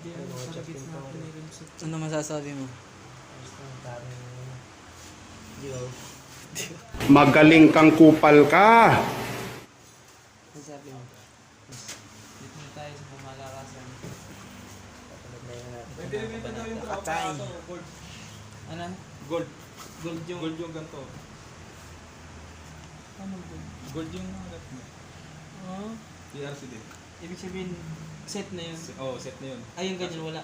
Diyan, sa gitna ako ni Rimset. Ano masasabi mo? Magaling kang kupal ka. Masasabi mo? Dito na tayo sa pamalakasan. Pwede rin ito daw yung Nakatay. gold. Ano? Gold. Gold yung... Gold yung ganito. Ano gold? Gold yung nakalap mo. Oh, DRC din. ibig sabihin, set na yun. Oo, set na yun. Ay, yung ganyan, wala.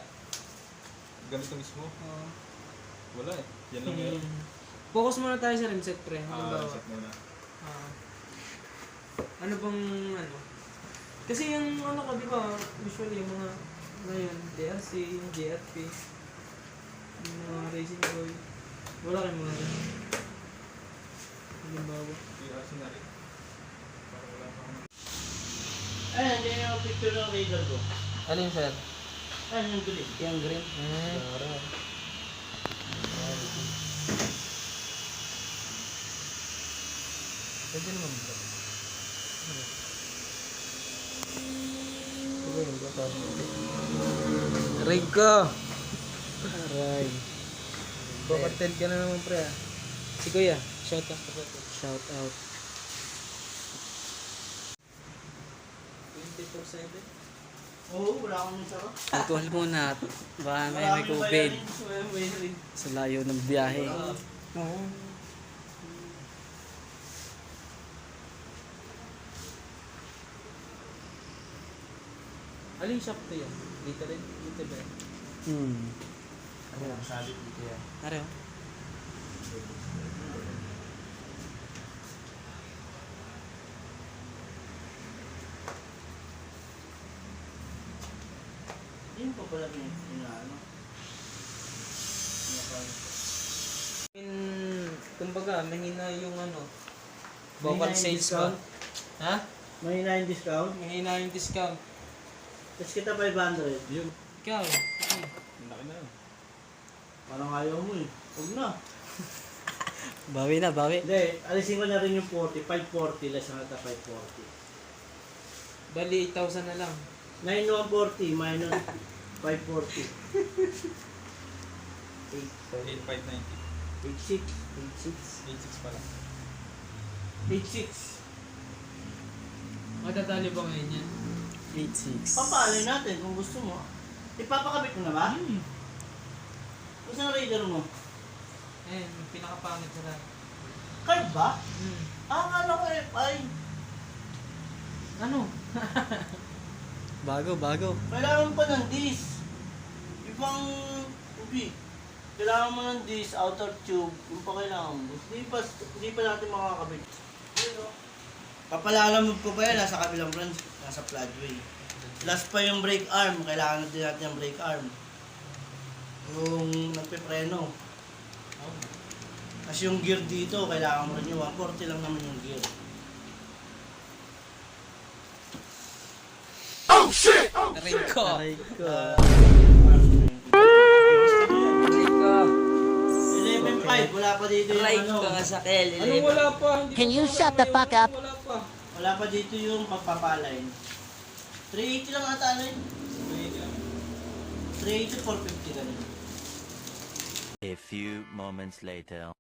Ganito mismo. Oo. Wala eh. Yan lang meron. Focus muna tayo sa rimset, pre. Ah, Halimbawa. set muna. Ah. Ano bang ano? Kasi yung ano ko, di ba, usually yung mga ngayon, DRC, yung JRP, yung mga racing boy, wala kayong mga ganun. Halimbawa. DRC na rin. Para wala pa ako. Ay, nandiyan yung picture ng radar ko. Alin, sir? Ay, yung green. Yung green? Pwede naman ba? Rig ko! Aray. Bakatel ka na naman, pre. Si Kuya, shout out. Shout out. 24/7? Oo, wala akong sarap. Tutuhal muna at baka may COVID sa layo ng biyahe. Oo. Aling shop to yan? Dito rin? Dito ba? Ano lang, sabi dito yan. Ano? Yun pa pala ano. Kumbaga, mahina yung ano, Mahina vocal yung sales discount? ba? Ha? Mahina yung discount. Mahina yung discount. Tapos kita 500. Yun. Ikaw, sige. Ang laki na yun. Parang ayaw mo eh. Huwag na. Bawi na, bawi. Hindi, alisin ko na rin yung 40. 540 less ang ata 540. Bali, 8,000 na lang. 9140 minus 540. 8590. 86. 86 pala. 86. Matatali ba ngayon yan? 8-6. Papaalay natin kung gusto mo. Ipapakabit mo na ba? Kung saan radar mo? Ayan, yung pinakapangit sa lahat. Card ba? Hmm. Akala ko FI. Ano? Bago. Kailangan pa ng disc. Ibang ubi. Kailangan mo ng disc, outer tube, yung pa kailangan mo. Hindi pa natin makakabit. Papalalamog ko pa yan, nasa kabilang branch, nasa floodway. Last pa yung brake arm, kailangan din natin yung brake arm. Yung nagpipreno. Kasi yung gear dito, kailangan mo rin yung 140 lang naman yung gear. Aray ko! Aray ko. Aray ko! 11.5, wala pa dito yung Aray ano. ko, sakel. Anong wala pa? Hindi Can pa you pa shut the yung fuck up? Wala pa. Wala pa dito yung pagpapalain. 380 lang ata ano yun? 380, 450 ganun. A few moments later.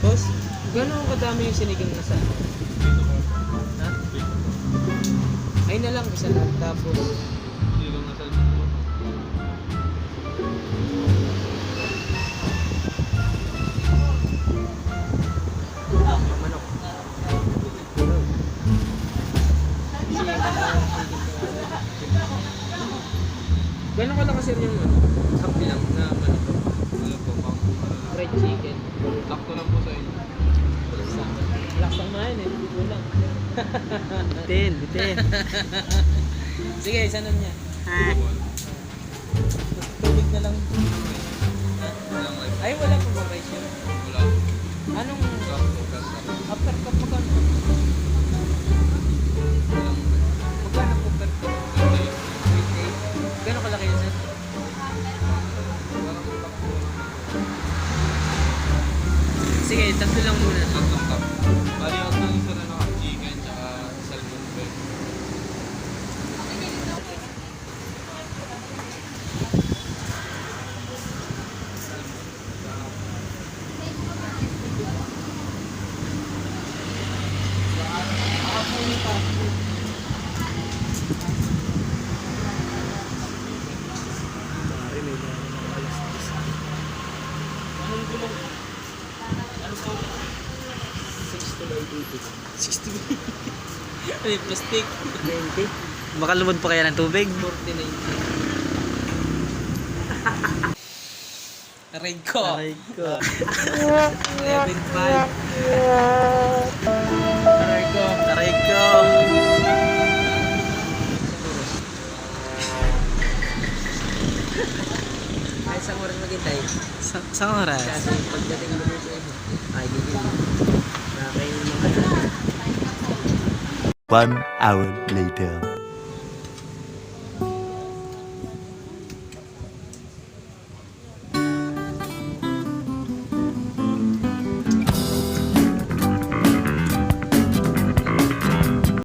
Tapos, gano'ng kadami yung sinigang na sa ha? Ay na lang, isa lang. Tapos, Silong na salmon po. manok. Gano'ng kalakas sir yung ano? Happy lang na manok. Ano po, pang Fried chicken. Takto lang po sa inyo. Lakas ang main eh. Wala. Bitin, bitin. Sige, isa nun niya. Ah. Tubig na lang. Walang like, Ay, wala pa ba rice yun? wala. Anong Sakto, basta. after cup magkano? Walang Magkano po per cup? 28. Gano'ng kalaki yun sir? Sige, tatlo lang muna. tatlong cup. Bali, ako lang isa na chicken tsaka salmon po. Anong gulong? Ano po? 60 by 80. 60 by 80? Ano yung plastic? 20? Baka lumod pa kaya ng tubig? 49. Aray ko. Aray ko. 11.5. Aray ko. Aray ko. Ay, sa oras maghintay. Sa oras? Kasi pagdating mo dito ay hindi mo. Nakakainin mo ka na. 1 hour later.